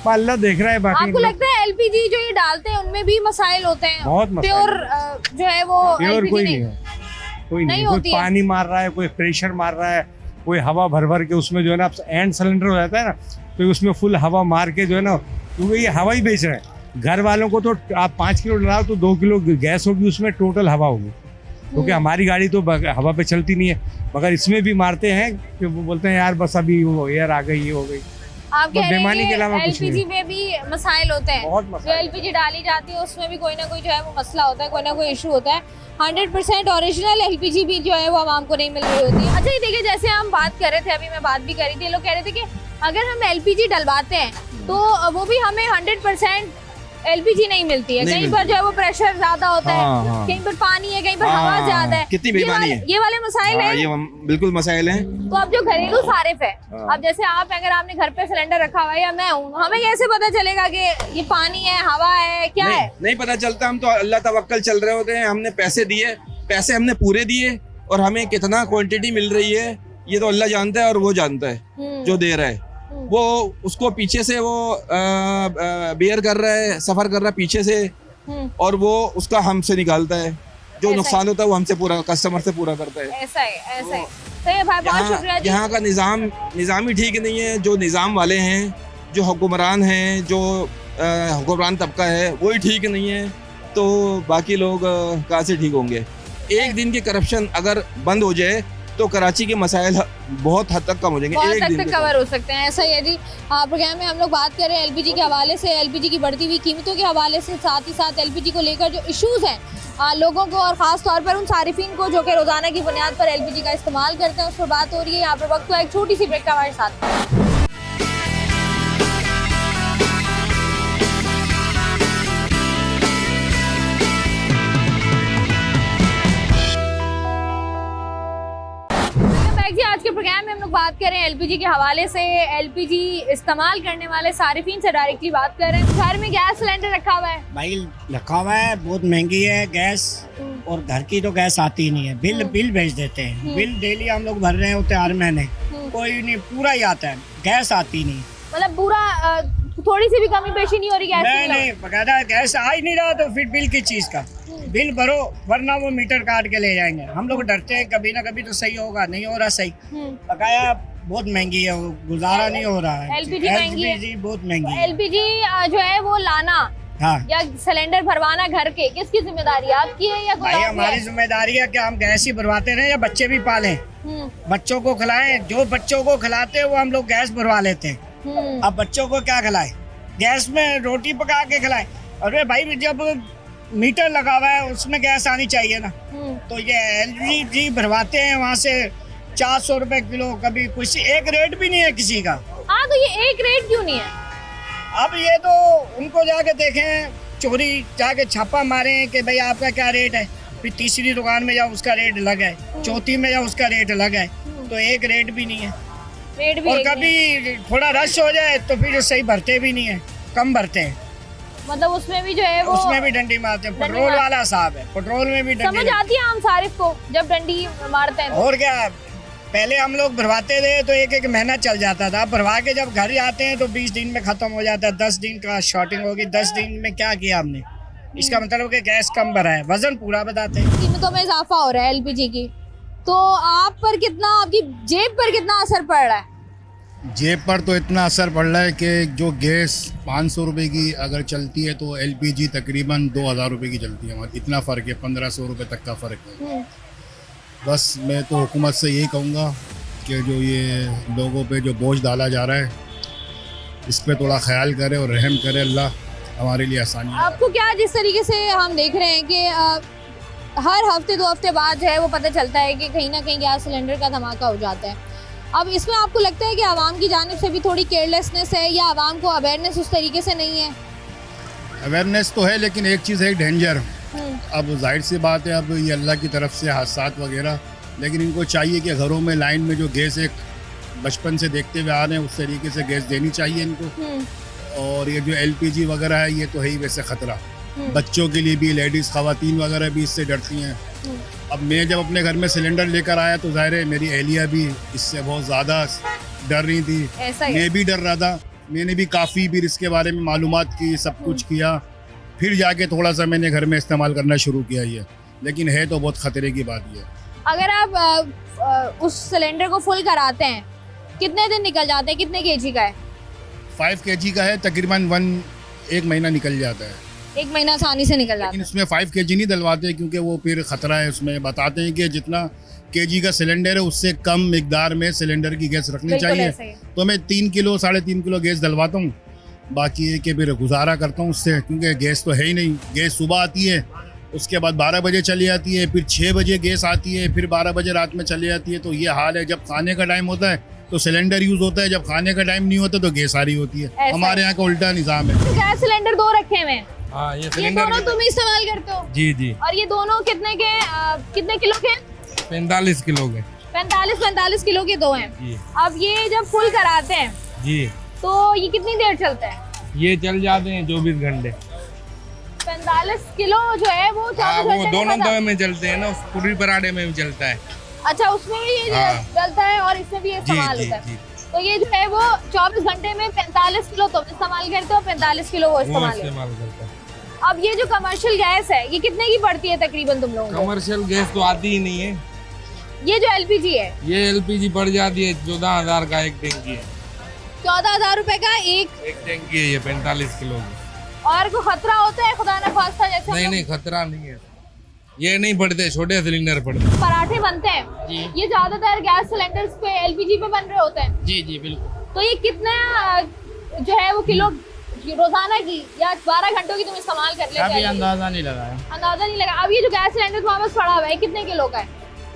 [SPEAKER 6] अल्लाह देख रहा है। बाकी
[SPEAKER 1] आपको लगता है एलपीजी जो ये डालते हैं उनमें भी मसाइल होते हैं?
[SPEAKER 6] बहुत मसाइल
[SPEAKER 1] प्योर जो है वो
[SPEAKER 6] प्योर
[SPEAKER 1] LPG
[SPEAKER 6] कोई नहीं है, कोई नहीं, कोई
[SPEAKER 1] होती है।
[SPEAKER 6] पानी मार रहा है, कोई प्रेशर मार रहा है, कोई हवा भर भर के उसमें जो है ना एंड सिलेंडर हो जाता है ना, तो उसमें फुल हवा मार के जो है ना, क्योंकि ये हवा ही बेच रहे हैं। घर वालों को तो आप 5 किलो डलाओ तो 2 किलो गैस होगी, उसमें टोटल हवा होगी, क्योंकि हमारी गाड़ी तो हवा पे चलती नहीं है, मगर इसमें भी मारते हैं कि वो बोलते हैं यार बस अभी वो एयर आ गई, ये हो गई।
[SPEAKER 1] आप कह रहे
[SPEAKER 6] बेईमानी के अलावा
[SPEAKER 1] हैं
[SPEAKER 6] कुछ नहीं।
[SPEAKER 1] एलपीजी में भी मसाइल होते हैं,
[SPEAKER 6] बहुत
[SPEAKER 1] जो
[SPEAKER 6] मसाइल।
[SPEAKER 1] एलपीजी डाली जाती है उसमें भी कोई ना कोई जो है वो मसला होता है, कोई ना कोई इशू होता है। 100% ओरिजिनल एलपीजी भी जो है वो आवाम को नहीं मिल रही होती है। अच्छा ये देखिए, जैसे हम बात कर रहे थे, अभी मैं बात भी कर रही थी, लोग कह रहे थे कि अगर हम एलपीजी डलवाते हैं तो वो भी हमें 100% एलपीजी नहीं मिलती है,
[SPEAKER 7] नहीं
[SPEAKER 1] कहीं
[SPEAKER 7] मिलती।
[SPEAKER 1] पर जो है वो प्रेशर ज्यादा होता
[SPEAKER 7] हाँ,
[SPEAKER 1] है,
[SPEAKER 7] हाँ।
[SPEAKER 1] कहीं पर पानी है, कहीं पर हवा ज्यादा है,
[SPEAKER 7] कितनी बेईमानी है।
[SPEAKER 1] ये वाले मसाइल
[SPEAKER 7] हाँ,
[SPEAKER 1] हैं।
[SPEAKER 7] ये बिल्कुल मसाइल हैं।
[SPEAKER 1] तो अब जो घरेलू सारिफ है,
[SPEAKER 7] हाँ।
[SPEAKER 1] अब जैसे आप अगर आपने घर पे सिलेंडर रखा हुआ है या मैं हूँ, हमें कैसे पता चलेगा कि ये पानी है, हवा है, क्या है?
[SPEAKER 7] नहीं पता चलता, हम तो अल्लाह तवक्कल चल रहे होते हैं। हमने पैसे दिए, पैसे हमने पूरे दिए, और हमें कितना क्वांटिटी मिल रही है ये तो अल्लाह जानता है, और वो जानता है जो दे रहा है। वो उसको पीछे से वो बेयर कर रहा है, सफर कर रहा है पीछे से, और वो उसका हमसे निकालता है, जो
[SPEAKER 1] ऐसा
[SPEAKER 7] नुकसान होता है वो हमसे पूरा, कस्टमर से पूरा करता है।
[SPEAKER 1] ऐसा है, ऐसा है। तो ये भाई बहुत शुक्रिया जी।
[SPEAKER 7] यहाँ का निज़ाम ही ठीक नहीं है। जो निज़ाम वाले हैं, जो हुक्मरान हैं, जो हुक्मरान तबका है, वो ही ठीक नहीं है, तो बाकी लोग कहाँ से ठीक होंगे। एक दिन की करप्शन अगर बंद हो जाए तो कराची के मसाइल बहुत हद तक कम हो जाएंगे।
[SPEAKER 1] बहुत
[SPEAKER 7] एक
[SPEAKER 1] हद
[SPEAKER 7] दिन
[SPEAKER 1] तक
[SPEAKER 7] के
[SPEAKER 1] कवर हो सकते हैं, ऐसा ही है जी। प्रोग्राम में हम लोग बात कर रहे हैं एलपीजी के हवाले से, एलपीजी की बढ़ती हुई कीमतों के हवाले से, साथ ही साथ एलपीजी को लेकर जो इश्यूज हैं लोगों को, और ख़ास तौर पर उन सारिफिन को जो कि रोज़ाना की बुनियाद पर एलपीजी का इस्तेमाल करते हैं, उस पर बात हो रही है। यहाँ पर वक्त तो एक छोटी सी ब्रेक का हमारे साथ। जी आज के प्रोग्राम में हम लोग बात कर रहे हैं एलपीजी के हवाले से, एलपीजी इस्तेमाल करने वाले सारिफिन से डायरेक्टली बात कर रहे हैं। घर में गैस सिलेंडर रखा हुआ है,
[SPEAKER 8] भाई रखा हुआ है, बहुत महंगी है गैस, और घर की तो गैस आती नहीं है, बिल भेज देते हैं, बिल डेली हम लोग भर रहे होते हैं हर महीने, कोई नहीं, पूरा ही आता है, गैस आती नहीं।
[SPEAKER 1] मतलब पूरा थोड़ी सी भी कमी पेशी नहीं हो रही गैस की?
[SPEAKER 8] नहीं, बकायदा गैस आ ही नहीं रहा, तो फिर बिल की चीज का बिल भरो, वरना वो मीटर काट के ले जाएंगे। हम लोग डरते हैं कभी ना कभी तो सही होगा, नहीं हो रहा सही, बकाया बहुत महंगी है, वो गुजारा नहीं हो रहा है।
[SPEAKER 1] एलपीजी महंगी है,
[SPEAKER 8] एलपीजी बहुत महंगी है।
[SPEAKER 1] एलपीजी जो है वो लाना
[SPEAKER 8] हाँ
[SPEAKER 1] या सिलेंडर भरवाना घर के, किसकी जिम्मेदारी है, आपकी है या कोई
[SPEAKER 8] भाई,
[SPEAKER 1] और की
[SPEAKER 8] हमारी
[SPEAKER 1] है?
[SPEAKER 8] जिम्मेदारी है कि हम गैस ही भरवाते रहे या बच्चे भी पालें, बच्चों को खिलाएं, जो बच्चों को खिलाते हैं वो हम लोग गैस भरवा लेते हैं। अब बच्चों को क्या खिलाएं, गैस में रोटी पका के खिलाएं। अरे भाई, जब मीटर लगा हुआ है उसमें गैस आनी चाहिए ना, तो ये एलपीजी भरवाते हैं वहाँ से 400 रुपए किलो, कभी कुछ एक रेट भी नहीं है किसी का।
[SPEAKER 1] हाँ, तो ये एक रेट क्यों नहीं है?
[SPEAKER 8] अब ये तो उनको जाके देखें, चोरी जाके छापा मारे कि भाई आपका क्या रेट है, फिर तीसरी दुकान में जाओ उसका रेट अलग है, चौथी में जाओ उसका रेट अलग है, तो एक रेट भी नहीं है।
[SPEAKER 1] रेट भी
[SPEAKER 8] और
[SPEAKER 1] एक नहीं है।
[SPEAKER 8] कभी थोड़ा रश हो जाए तो फिर सही भरते भी नहीं है, कम भरते हैं,
[SPEAKER 1] मतलब उसमें भी जो है वो
[SPEAKER 8] उसमें भी डंडी मारते हैं।
[SPEAKER 1] डंडी
[SPEAKER 8] पेट्रोल
[SPEAKER 1] मार-
[SPEAKER 8] वाला साहब है, पेट्रोल में भी डंडी
[SPEAKER 1] समझ आती है आम सारिफ को जब डंडी मारते हैं तो?
[SPEAKER 8] और क्या, पहले हम लोग भरवाते थे तो एक महीना चल जाता था, भरवा के जब घर आते हैं तो 20 दिन में खत्म हो जाता है, 10 दिन का शॉर्टिंग होगी। 10 दिन में क्या किया हमने, इसका मतलब कि गैस कम भरा है, वजन पूरा बताते हैं।
[SPEAKER 1] कीमतों में इजाफा हो रहा है एलपीजी की, तो आप पर कितना, आपकी जेब पर कितना असर पड़ रहा है?
[SPEAKER 9] जेब पर तो इतना असर पड़ रहा है कि जो गैस 500 रुपये की अगर चलती है तो एलपीजी तकरीबन 2000 रुपये की चलती है। हमारी इतना फ़र्क है, 1500 रुपये तक का फ़र्क है। बस मैं तो हुकूमत से यही कहूँगा कि जो ये लोगों पे जो बोझ डाला जा रहा है, इस पे थोड़ा ख्याल करे और रहम करे, अल्लाह हमारे लिए आसानी।
[SPEAKER 1] आपको क्या, जिस तरीके से हम देख रहे हैं कि हर हफ्ते 2 हफ्ते बाद जो है वो पता चलता है कि कहीं ना कहीं गैस सिलेंडर का धमाका हो जाता है, अब इसमें आपको लगता है कि आवाम की जानिब से भी थोड़ी केयरलेसनेस है, या आवाम को अवेयरनेस उस तरीके से नहीं है?
[SPEAKER 9] अवेयरनेस तो है, लेकिन एक चीज़ है डेंजर। अब जाहिर सी बात है, अब ये अल्लाह की तरफ से हादसात वगैरह, लेकिन इनको चाहिए कि घरों में लाइन में जो गैस एक बचपन से देखते हुए आ रहे हैं उस तरीके से गैस देनी चाहिए इनको। और ये जो एलपीजी वगैरह है ये तो है ही वैसे ख़तरा, बच्चों के लिए भी, लेडीज़ खवातीन वगैरह भी इससे डरती हैं। अब मैं जब अपने घर में सिलेंडर लेकर आया तो ज़ाहिर है मेरी अहलिया भी इससे बहुत ज़्यादा डर रही थी,
[SPEAKER 1] ऐसा ही है।
[SPEAKER 9] मैं भी डर रहा था। मैंने भी काफ़ी फिर इसके बारे में मालूमात की, सब कुछ किया, फिर जाके थोड़ा सा मैंने घर में इस्तेमाल करना शुरू किया ये। लेकिन है तो बहुत ख़तरे की बात ये।
[SPEAKER 1] अगर आप उस सिलेंडर को फुल कराते हैं कितने दिन निकल जाते हैं, कितने केजी का है?
[SPEAKER 9] 5 kg का है, तकरीबन 1 महीना निकल जाता है।
[SPEAKER 1] 1 महीना आसानी से निकल जाता
[SPEAKER 9] लेकिन
[SPEAKER 1] है।
[SPEAKER 9] उसमें 5 kg नहीं डलवाते क्योंकि वो फिर ख़तरा है। उसमें बताते हैं कि जितना kg का सिलेंडर है उससे कम मिकदार में सिलेंडर की गैस रखनी
[SPEAKER 1] बिल्कुल
[SPEAKER 9] चाहिए।
[SPEAKER 1] ऐसा ही है।
[SPEAKER 9] तो मैं 3 किलो 3.5 किलो गैस डलवाता हूँ, बाकी है कि फिर गुजारा करता हूँ उससे, क्योंकि गैस तो है ही नहीं। गैस सुबह आती है, उसके बाद 12 बजे चली जाती है, फिर 6 बजे गैस आती है, फिर 12 बजे रात में चली जाती है। तो ये हाल है। जब खाने का टाइम होता है तो सिलेंडर यूज़ होता है, जब खाने का टाइम नहीं होता तो गैस आ रही होती है।
[SPEAKER 1] ऐसा
[SPEAKER 9] हमारे यहाँ का उल्टा निज़ाम है।
[SPEAKER 1] तो गैस सिलेंडर 2 रखे हुए हैं,
[SPEAKER 5] हाँ, ये
[SPEAKER 1] ये दोनों तुम ही इस्तेमाल करते हो?
[SPEAKER 5] जी जी,
[SPEAKER 1] और ये दोनों कितने के कितने किलो के?
[SPEAKER 5] 45 किलो के
[SPEAKER 1] 45 किलो के 2 हैं।
[SPEAKER 5] जी
[SPEAKER 1] अब ये जब फुल कराते हैं
[SPEAKER 5] जी।
[SPEAKER 1] तो ये कितनी देर चलता है?
[SPEAKER 5] ये चल जाते हैं 24 घंटे।
[SPEAKER 1] 45 किलो जो है वो 24
[SPEAKER 5] हाँ, वो
[SPEAKER 1] घंटे में
[SPEAKER 5] दोनों
[SPEAKER 1] खत्म।
[SPEAKER 5] दवा में चलते हैं ना, उस पूरी पराठे में भी चलता है।
[SPEAKER 1] अच्छा, उसमें भी ये
[SPEAKER 5] हाँ।
[SPEAKER 1] चलता है और इसमें भी ये
[SPEAKER 5] जी
[SPEAKER 1] इस्तेमाल
[SPEAKER 5] जी
[SPEAKER 1] होता है।
[SPEAKER 5] जी,
[SPEAKER 1] तो ये जो है वो 24 घंटे में 45 किलो तुम इस्तेमाल करते हो, 45 किलो वो
[SPEAKER 5] वो
[SPEAKER 1] इस्तेमाल करते
[SPEAKER 5] इस्तेमाल करता है।
[SPEAKER 1] हो। अब ये जो कमर्शियल गैस है ये कितने की पड़ती है तकरीबन तुम लोगों को?
[SPEAKER 5] कमर्शियल गैस तो आती ही नहीं है।
[SPEAKER 1] ये जो एलपीजी है
[SPEAKER 5] ये एलपीजी पड़ जाती है 14,000 का एक टैंकी है।
[SPEAKER 1] 14,000 रुपए का एक।
[SPEAKER 5] एक टैंकी है ये 45 किलो की।
[SPEAKER 1] और को खतरा होता है खुदा ना खास्ता जैसे हम
[SPEAKER 5] नहीं
[SPEAKER 1] लोग
[SPEAKER 5] नहीं, खतरा नहीं है। ये नहीं पड़ते, छोटे सिलेंडर पड़ते।
[SPEAKER 1] पराठे बनते हैं
[SPEAKER 8] जी
[SPEAKER 1] ये ज्यादातर गैस सिलेंडर्स पे एलपीजी पे बन रहे होते हैं।
[SPEAKER 8] जी जी बिल्कुल।
[SPEAKER 1] तो ये कितना जो है वो किलो रोजाना की या 12 घंटों की तुम इस्तेमाल कर लेते
[SPEAKER 8] अभी
[SPEAKER 1] हैं?
[SPEAKER 8] अंदाजा नहीं लगाया।
[SPEAKER 1] अंदाजा नहीं लगा। अब ये जो गैस सिलेंडर तुम्हारे पास पड़ा हुआ है कितने किलो का है?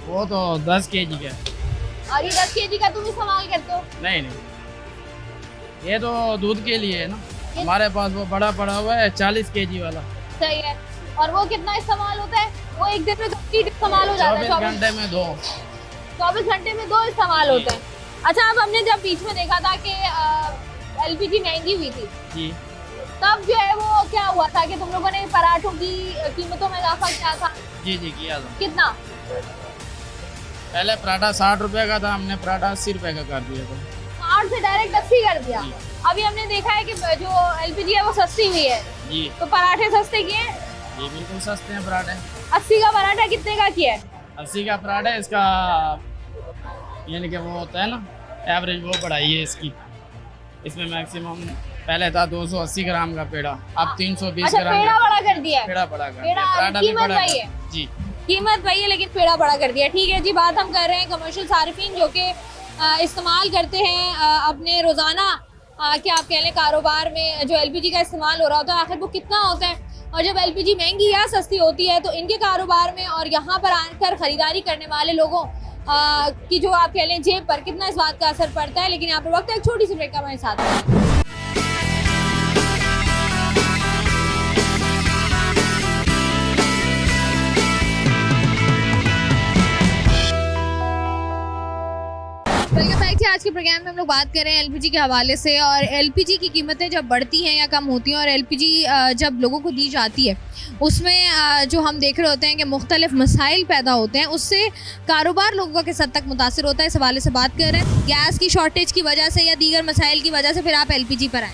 [SPEAKER 8] वो तो 10 kg का।
[SPEAKER 1] और ये 10 केजी का तुम इस्तेमाल करते हो?
[SPEAKER 8] नहीं नहीं, ये तो दूध के लिए है ना। हमारे पास वो बड़ा पड़ा हुआ है 40 kg वाला।
[SPEAKER 1] सही है। और वो कितना इस्तेमाल होता है? वो एक दिन में कंप्लीट इस्तेमाल हो जाता है?
[SPEAKER 8] 24 घंटे में 2।
[SPEAKER 1] 24 घंटे में 2 इस्तेमाल होते हैं। अच्छा, अब हमने जब बीच में देखा था कि एलपीजी महंगी हुई थी,
[SPEAKER 8] जी
[SPEAKER 1] तब जो है वो क्या हुआ था कि तुम लोगों ने पराठों की कीमतों में इजाफा किया था?
[SPEAKER 8] जी जी किया था।
[SPEAKER 1] कितना?
[SPEAKER 8] पहले पराठा 60 रुपए का था, हमने पराठा 80 रुपए का कर दिया था।
[SPEAKER 1] 60 से डायरेक्ट 80 कर दिया। अभी हमने देखा है कि जो एलपीजी है वो सस्ती हुई है,
[SPEAKER 8] जी
[SPEAKER 1] तो पराठे सस्ते किए हैं।
[SPEAKER 8] ये बिल्कुल सस्ते हैं पराठे।
[SPEAKER 1] 80 का पराठा कितने का किया है?
[SPEAKER 8] 80 का पराठा इसका यानी कि वो होता है ना एवरेज, वो बढ़ाई है इसकी। इसमें मैक्सिमम पहले था 280 ग्राम का पेड़ा, अब 320
[SPEAKER 1] अच्छा,
[SPEAKER 8] ग्राम
[SPEAKER 1] पेड़ा
[SPEAKER 8] का
[SPEAKER 1] बड़ा कर दिया है।
[SPEAKER 8] पेड़ा बड़ा कर
[SPEAKER 1] पेड़ा,
[SPEAKER 8] दिया। पराठा भी
[SPEAKER 1] कीमत
[SPEAKER 8] बड़ा
[SPEAKER 1] वही
[SPEAKER 8] कर-
[SPEAKER 1] है।
[SPEAKER 8] जी
[SPEAKER 1] कीमत वही है लेकिन पेड़ा बड़ा कर दिया। ठीक है जी, बात हम कर रहे हैं कमर्शियल सारिफिन जो कि इस्तेमाल करते हैं अपने रोज़ाना क्या आप कह लें कारोबार में जो एलपीजी का इस्तेमाल हो रहा होता है, आखिर वो कितना होता है और जब एलपीजी महंगी या सस्ती होती है तो इनके कारोबार में और यहाँ पर आकर ख़रीदारी करने वाले लोगों की जो आप कह लें जेब पर कितना इस बात का असर पड़ता है। लेकिन यहाँ पर वक्त है एक छोटी सी ब्रेक का, हमारे साथ है। Welcome back. आज के प्रोग्राम में हम लोग बात कर रहे हैं एलपीजी के हवाले से, और एलपीजी की कीमतें जब बढ़ती हैं या कम होती हैं और एलपीजी जब लोगों को दी जाती है उसमें जो हम देख रहे होते हैं कि मुख्तलिफ मसाइल पैदा होते हैं, उससे कारोबार लोगों का किस हद तक मुतासर होता है, इस हवाले से बात कर रहे हैं। गैस की शॉर्टेज की वजह से या दीगर मसाइल की वजह से फिर आप एलपीजी पर आए?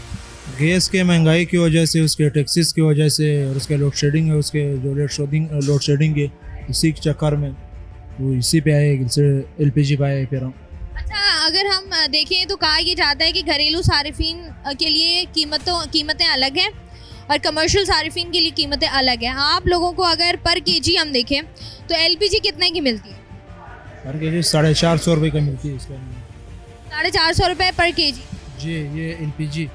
[SPEAKER 10] गैस के महंगाई की वजह से, उसके टैक्सेस की वजह से और उसके लोड शेडिंग है, उसके जो लोड शेडिंग है उसी के चक्कर में वो इसी पे आए, एलपीजी पे आए फिर हम।
[SPEAKER 1] अच्छा, अगर हम देखें तो कहा यह जाता है कि घरेलू सारिफिन के लिए कीमतें अलग हैं और कमर्शियल सारिफिन के लिए कीमतें अलग हैं। आप लोगों को अगर पर केजी हम देखें तो एलपीजी कितने की मिलती है?
[SPEAKER 10] पर केजी 450 रुपये का मिलती है इसका।
[SPEAKER 1] 450 रुपये पर केजी
[SPEAKER 10] जी, ये एलपीजी।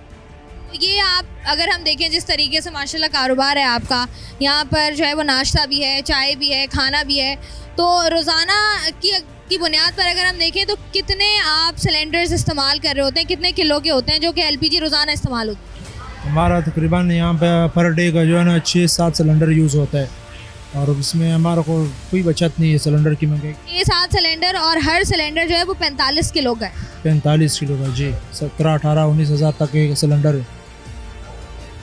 [SPEAKER 1] ये आप अगर हम देखें जिस तरीके से माशाल्लाह कारोबार है आपका, यहाँ पर जो है वो नाश्ता भी है, चाय भी है, खाना भी है, तो रोज़ाना की बुनियाद पर अगर हम देखें तो कितने आप सिलेंडर्स इस्तेमाल कर रहे होते हैं, कितने किलो के होते हैं जो कि एलपीजी रोज़ाना इस्तेमाल होती है?
[SPEAKER 10] हमारा तकरीबन यहाँ पे पर डे का जो है ना 6-7 सिलेंडर यूज़ होता है और इसमें हमारा को कोई बचत नहीं है सिलेंडर की महंगाई।
[SPEAKER 1] 6-7 सिलेंडर और हर सिलेंडर जो है वो 45 किलो का है।
[SPEAKER 10] 45 किलो का जी, 17, 18, 19 हज़ार तक एक सिलेंडर है।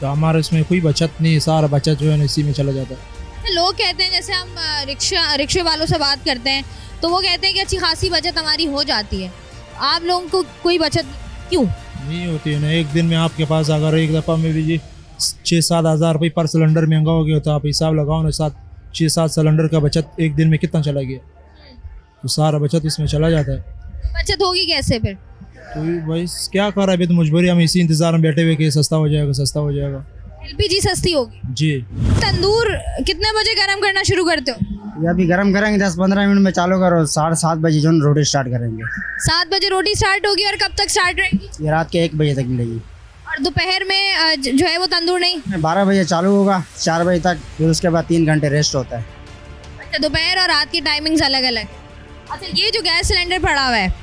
[SPEAKER 10] तो हमारे इसमें कोई बचत नहीं, सारा बचत जो है ना इसी में चला जाता है।
[SPEAKER 1] अच्छा, लोग कहते हैं, जैसे हम रिक्शे वालों से बात करते हैं तो वो कहते हैं कि अच्छी खासी बचत हमारी हो जाती है, आप लोगों को कोई बचत क्यों
[SPEAKER 10] नहीं होती है ना? एक दिन में आपके पास अगर एक दफ़ा में भी जी 6-7 हज़ार रुपये पर सिलेंडर महंगा हो गया तो आप हिसाब लगाओ ना, 6-7 सिलेंडर का बचत एक दिन में कितना चला गया, तो सारा बचत इसमें चला जाता है।
[SPEAKER 1] बचत होगी कैसे फिर?
[SPEAKER 10] तो भाई क्या कर रहा है, अभी तो मजबूरी, हम इसी इंतज़ार में बैठे हुए कि सस्ता हो जाएगा, सस्ता हो जाएगा।
[SPEAKER 1] एलपीजी सस्ती होगी
[SPEAKER 10] जी।
[SPEAKER 1] तंदूर कितने बजे गर्म करना शुरू करते हो?
[SPEAKER 8] ये अभी गर्म करेंगे 10-15 मिनट में चालू करो, 7:30 बजे जो रोटी स्टार्ट करेंगे।
[SPEAKER 1] 7 बजे रोटी स्टार्ट होगी और कब तक स्टार्ट रहेगी?
[SPEAKER 8] ये रात के 1 बजे तक मिलेगी।
[SPEAKER 1] और दोपहर में जो है वो तंदूर नहीं?
[SPEAKER 8] 12 बजे चालू होगा, 4 बजे तक, फिर उसके बाद 3 घंटे रेस्ट होता है।
[SPEAKER 1] अच्छा, दोपहर और रात की टाइमिंग्स अलग अलग। अच्छा, ये जो गैस सिलेंडर पड़ा हुआ है,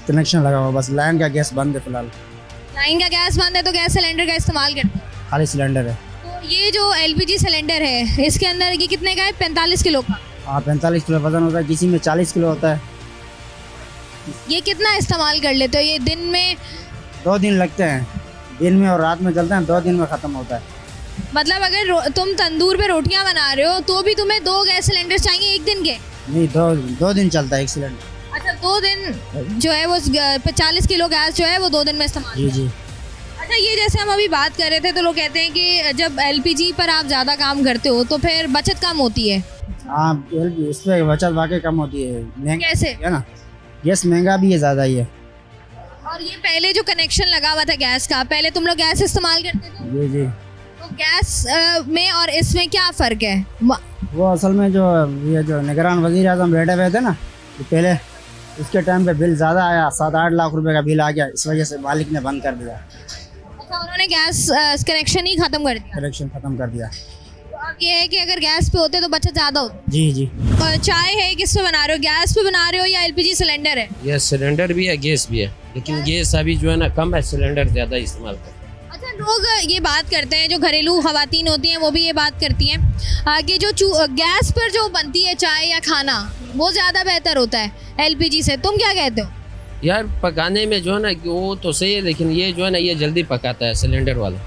[SPEAKER 8] कनेक्शन लगा हुआ, बस लाइन का गैस बंद है फिलहाल,
[SPEAKER 1] लाइन का गैस बंद है तो गैस सिलेंडर का इस्तेमाल करते हैं।
[SPEAKER 8] खाली सिलेंडर है।
[SPEAKER 1] तो ये जो एलपीजी सिलेंडर है, इसके अंदर ये कितने का है? 45 किलो का।
[SPEAKER 8] हाँ, 45 किलो वजन होता है, किसी में 40 किलो होता है।
[SPEAKER 1] ये कितना इस्तेमाल कर लेते हो? ये दिन में
[SPEAKER 8] 2 दिन लगते हैं, दिन में और रात में चलते हैं, 2 दिन में ख़त्म होता है।
[SPEAKER 1] मतलब अगर तुम तंदूर पे रोटियां बना रहे हो तो भी तुम्हें 2 गैस सिलेंडर चाहिए एक दिन के?
[SPEAKER 8] नहीं, 2 दिन चलता है एक सिलेंडर।
[SPEAKER 1] अच्छा, 2 दिन जो है वो 40 किलो गैस जो है वो 2 दिन में इस्तेमाल।
[SPEAKER 8] जी जी।
[SPEAKER 1] अच्छा, ये जैसे हम अभी बात कर रहे थे तो लोग कहते हैं कि जब एलपीजी पर आप ज़्यादा काम करते हो तो फिर बचत कम होती है।
[SPEAKER 8] हाँ, इस पर बचत वाकई कम होती है। महंगा
[SPEAKER 1] कैसे?
[SPEAKER 8] है ना, गैस महंगा भी है, ज़्यादा ही है।
[SPEAKER 1] और ये पहले जो कनेक्शन लगा हुआ था गैस का, पहले तुम लोग गैस इस्तेमाल करते थे,
[SPEAKER 8] जी जी।
[SPEAKER 1] तो गैस में और इसमें क्या फ़र्क है?
[SPEAKER 8] वो असल में जो ये जो निगरान वज़ीर आज़म बैठे हुए थे ना, तो पहले उसके टाइम पे बिल ज़्यादा आया, 7-8 लाख रुपए का बिल आ गया, इस वजह से मालिक ने बंद कर दिया,
[SPEAKER 1] अच्छा, उन्होंने गैस कनेक्शन ही ख़त्म कर दिया।
[SPEAKER 8] कनेक्शन ख़त्म कर दिया।
[SPEAKER 1] तो अब ये है कि अगर गैस पे होते तो बचत ज़्यादा होती।
[SPEAKER 8] जी जी।
[SPEAKER 1] और चाय है, किस पे बना रहे हो? गैस पे बना रहे हो या एलपीजी सिलेंडर है?
[SPEAKER 11] ये सिलेंडर भी है, गैस भी है, लेकिन गैस अभी जो है ना कम है, सिलेंडर ज़्यादा इस्तेमाल करते हैं।
[SPEAKER 1] अच्छा, लोग ये बात करते हैं, जो घरेलू खवातीन होती हैं वो भी ये बात करती हैं कि जो गैस पर जो बनती है चाय या खाना वो ज़्यादा बेहतर होता है एलपीजी से। तुम क्या कहते हो?
[SPEAKER 11] यार पकाने में जो है ना वो तो सही है, लेकिन ये जो है ना ये जल्दी पकाता है सिलेंडर वाला।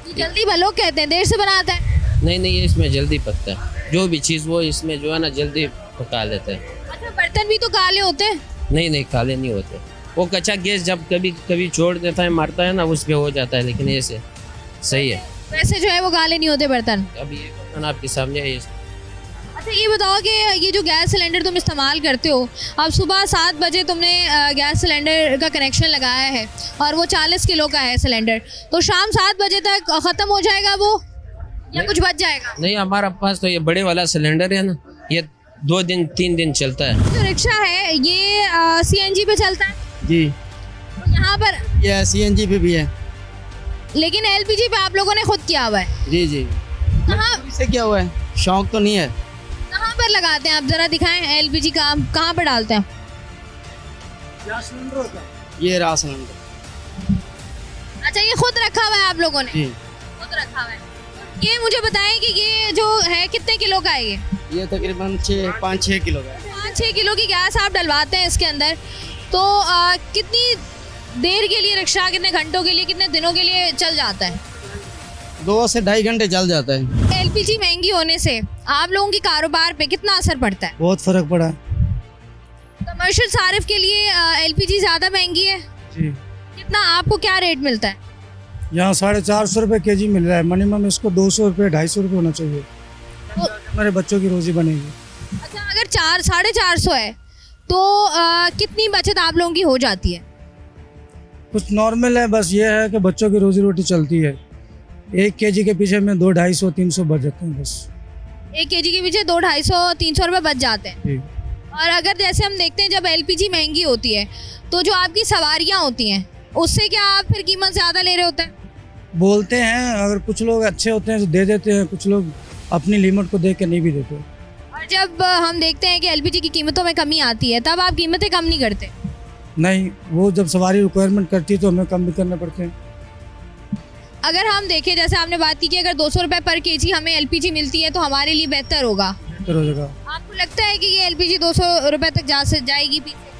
[SPEAKER 1] ये जल्दी लोग कहते हैं देर से बनाता है।
[SPEAKER 11] नहीं नहीं, ये इसमें जल्दी पकता है, जो भी चीज़ वो इसमें जो है ना जल्दी पका लेते हैं।
[SPEAKER 1] अच्छा, बर्तन भी तो काले होते हैं?
[SPEAKER 11] नहीं नहीं, काले नहीं होते, वो कच्चा गैस जब कभी कभी छोड़ देता है, मारता है ना, उस पर हो जाता है, लेकिन ये से सही है।
[SPEAKER 1] वैसे जो है वो काले नहीं होते बर्तन।
[SPEAKER 11] अब ये बर्तन आपके सामने है।
[SPEAKER 1] अच्छा, ये बताओ कि ये जो गैस सिलेंडर तुम इस्तेमाल करते हो, अब सुबह 7 बजे तुमने गैस सिलेंडर का कनेक्शन लगाया है और वो 40 किलो का है सिलेंडर, तो शाम 7 बजे तक ख़त्म हो जाएगा वो या कुछ बच जाएगा?
[SPEAKER 11] नहीं, हमारे पास तो ये बड़े वाला सिलेंडर है ना, ये 2 दिन 3 दिन चलता है।
[SPEAKER 1] जो रिक्शा है ये सीएनजी पे चलता है?
[SPEAKER 8] जी।
[SPEAKER 1] तो यहाँ पर
[SPEAKER 8] ये सीएनजी पे भी है।
[SPEAKER 1] लेकिन एलपीजी पे आप लोगों ने खुद किया हुआ है।
[SPEAKER 8] जी जी।
[SPEAKER 1] कहाँ
[SPEAKER 8] इससे क्या हुआ है, शौक तो नहीं है।
[SPEAKER 1] कहाँ पर लगाते हैं आप, जरा दिखाएं एलपीजी कहाँ पर डालते हैं?
[SPEAKER 8] ये रहा सिलेंडर।
[SPEAKER 1] अच्छा, ये खुद रखा हुआ है आप लोगों ने?
[SPEAKER 8] जी।
[SPEAKER 1] खुद रखा हुआ है। ये मुझे बताएं कि ये जो है कितने किलो का है?
[SPEAKER 8] ये तकरीबन 5-6 किलो का है।
[SPEAKER 1] 5-6 किलो की गैस आप डलवाते हैं इसके अंदर, तो कितनी देर के लिए रिक्शा, कितने घंटों के लिए, कितने दिनों के लिए चल जाता है?
[SPEAKER 8] 2 से 2.5 घंटे चल जाता है।
[SPEAKER 1] एलपीजी महंगी होने से आप लोगों के कारोबार पे कितना असर पड़ता है?
[SPEAKER 8] बहुत फ़र्क पड़ा।
[SPEAKER 1] कमर्शियल सारिफ के लिए एलपीजी ज़्यादा महंगी है?
[SPEAKER 10] जी।
[SPEAKER 1] कितना, आपको क्या रेट मिलता है?
[SPEAKER 10] यहाँ 450 रुपये kg मिल रहा है, मिनिमम इसको 200 रुपये 250 रुपये होना चाहिए, हमारे बच्चों की रोज़ी बनेगी।
[SPEAKER 1] अच्छा, अगर 400-450 है तो कितनी बचत आप लोगों की हो जाती है?
[SPEAKER 10] कुछ नॉर्मल है, बस ये है कि बच्चों की रोजी रोटी चलती है। 1 kg के पीछे में 200-250-300 बच जाते हैं बस।
[SPEAKER 1] 1 kg के पीछे 200-250-300 रुपये बच जाते हैं।
[SPEAKER 10] जी।
[SPEAKER 1] और अगर जैसे हम देखते हैं जब एलपीजी महंगी होती है तो जो आपकी सवारियाँ होती हैं उससे क्या आप फिर कीमत ज़्यादा ले रहे होते हैं?
[SPEAKER 10] बोलते हैं, अगर कुछ लोग अच्छे होते हैं तो दे देते हैं, कुछ लोग अपनी लिमिट को देख के नहीं भी देते।
[SPEAKER 1] और जब हम देखते हैं कि एलपीजी की कीमतों में कमी आती है तब आप कीमतें कम नहीं करते?
[SPEAKER 10] नहीं, वो जब सवारी रिक्वायरमेंट करती है तो हमें कम भी करने पड़ते हैं।
[SPEAKER 1] अगर हम देखें, जैसे आपने बात की कि अगर 200 रुपये पर kg हमें एलपीजी मिलती है तो हमारे लिए बेहतर होगा,
[SPEAKER 10] बेहतर हो जाएगा।
[SPEAKER 1] आपको लगता है कि ये एलपीजी 200 रुपये तक जाएगी पीछे?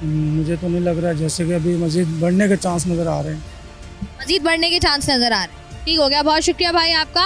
[SPEAKER 10] मुझे तो नहीं लग रहा, जैसे कि अभी मज़ीद बढ़ने के चांस नज़र आ रहे हैं।
[SPEAKER 1] मजीद बढ़ने के चांस नजर आ रहे हैं। ठीक हो गया, बहुत शुक्रिया भाई आपका।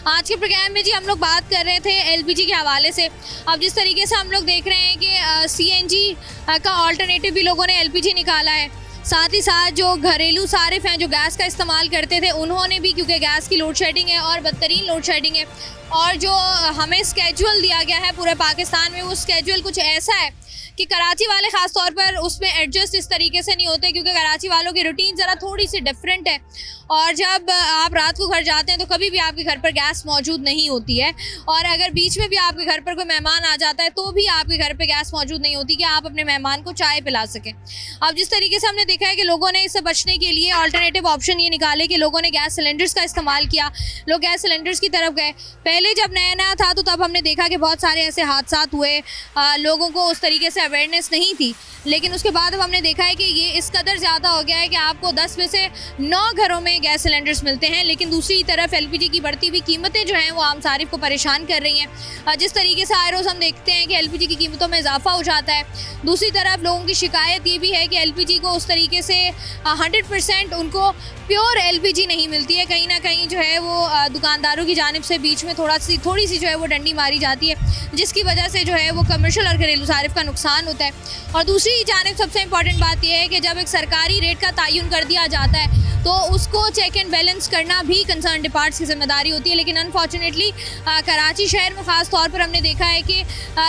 [SPEAKER 1] आज के प्रोग्राम में जी हम लोग बात कर रहे थे एलपीजी के हवाले से। अब जिस तरीके से हम लोग देख रहे हैं कि सीएनजी का ऑल्टरनेटिव भी लोगों ने एलपीजी निकाला है, साथ ही साथ जो घरेलू सारिफ हैं जो गैस का इस्तेमाल करते थे उन्होंने भी, क्योंकि गैस की लोड शेडिंग है और बदतरीन लोड शेडिंग है, और जो हमें स्केड्यूल दिया गया है पूरे पाकिस्तान में, वो स्केड्यूल कुछ ऐसा है कि कराची वाले ख़ास तौर पर उसमें एडजस्ट इस तरीके से नहीं होते, क्योंकि कराची वालों की रूटीन ज़रा थोड़ी सी डिफरेंट है। और जब आप रात को घर जाते हैं तो कभी भी आपके घर पर गैस मौजूद नहीं होती है, और अगर बीच में भी आपके घर पर कोई मेहमान आ जाता है तो भी आपके घर पे गैस मौजूद नहीं होती कि आप अपने मेहमान को चाय पिला सकें। अब जिस तरीके से हमने देखा है कि लोगों ने इससे बचने के लिए अल्टरनेटिव ऑप्शन ये निकाले कि लोगों ने गैस सिलेंडर्स का इस्तेमाल किया, लोग गैस सिलेंडर्स की तरफ गए। पहले जब नया नया था तो तब हमने देखा कि बहुत सारे ऐसे हादसात हुए, लोगों को उस तरीके से अवेयरनेस नहीं थी, लेकिन उसके बाद अब हमने देखा है कि ये इस कदर ज़्यादा हो गया है कि आपको 10 में से 9 घरों में गैस सिलेंडर्स मिलते हैं। लेकिन दूसरी तरफ एलपीजी की बढ़ती हुई कीमतें जो हैं वो आम सारिफ को परेशान कर रही हैं। जिस तरीके से आए रोज़ हम देखते हैं कि एलपीजी की कीमतों में इजाफा हो जाता है। दूसरी तरफ लोगों की शिकायत ये भी है कि एलपीजी को उस तरीके से 100% उनको प्योर एलपीजी नहीं मिलती है, कहीं ना कहीं जो है वो दुकानदारों की जानिब से बीच में थोड़ी सी जो है वो डंडी मारी जाती है, जिसकी वजह से जो है वो कमर्शियल और घरेलू सारिफ का नुकसान होता है। और दूसरी जानिब सबसे इम्पॉर्टेंट बात यह है कि जब एक सरकारी रेट का तयन कर दिया जाता है तो उसको चेक एंड बैलेंस करना भी कंसर्न डिपार्ट्स की जिम्मेदारी होती है। लेकिन अनफॉर्चुनेटली कराची शहर में ख़ास तौर पर हमने देखा है कि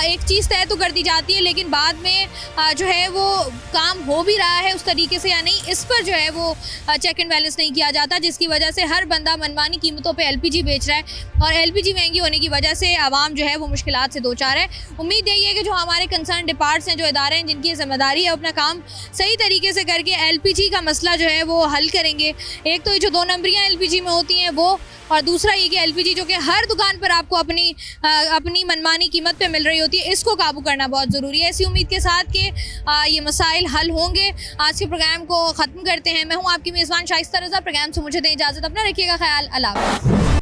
[SPEAKER 1] एक चीज़ तय तो कर दी जाती है, लेकिन बाद में जो है वो काम हो भी रहा है उस तरीके से या नहीं, इस पर जो है वो चेक एंड बैलेंस नहीं किया जाता, जिसकी वजह से हर बंदा मनमानी कीमतों पे एलपीजी बेच रहा है, और एलपीजी महंगी होने की वजह से आवाम जो है वो मुश्किलात से दो चार है। उम्मीद यही है कि जो हमारे कंसर्न डिपार्ट्स हैं, जो इदारे हैं जिनकी जिम्मेदारी है, अपना काम सही तरीके से करके एलपीजी का मसला जो है वो हल करेंगे। एक तो ये जो 2 नंबरियाँ एलपीजी में होती हैं वो, और दूसरा ये कि एलपीजी जो कि हर दुकान पर आपको अपनी मनमानी कीमत पे मिल रही होती है, इसको काबू करना बहुत ज़रूरी है। इसी उम्मीद के साथ कि ये मसाइल हल होंगे, आज के प्रोग्राम को ख़त्म करते हैं। मैं हूँ आपकी मेज़बान शाइस्ता रज़ा। प्रोग्राम से मुझे दें इजाज़त, अपना रखिएगा ख्याल। अल्लाह हाफ़िज़।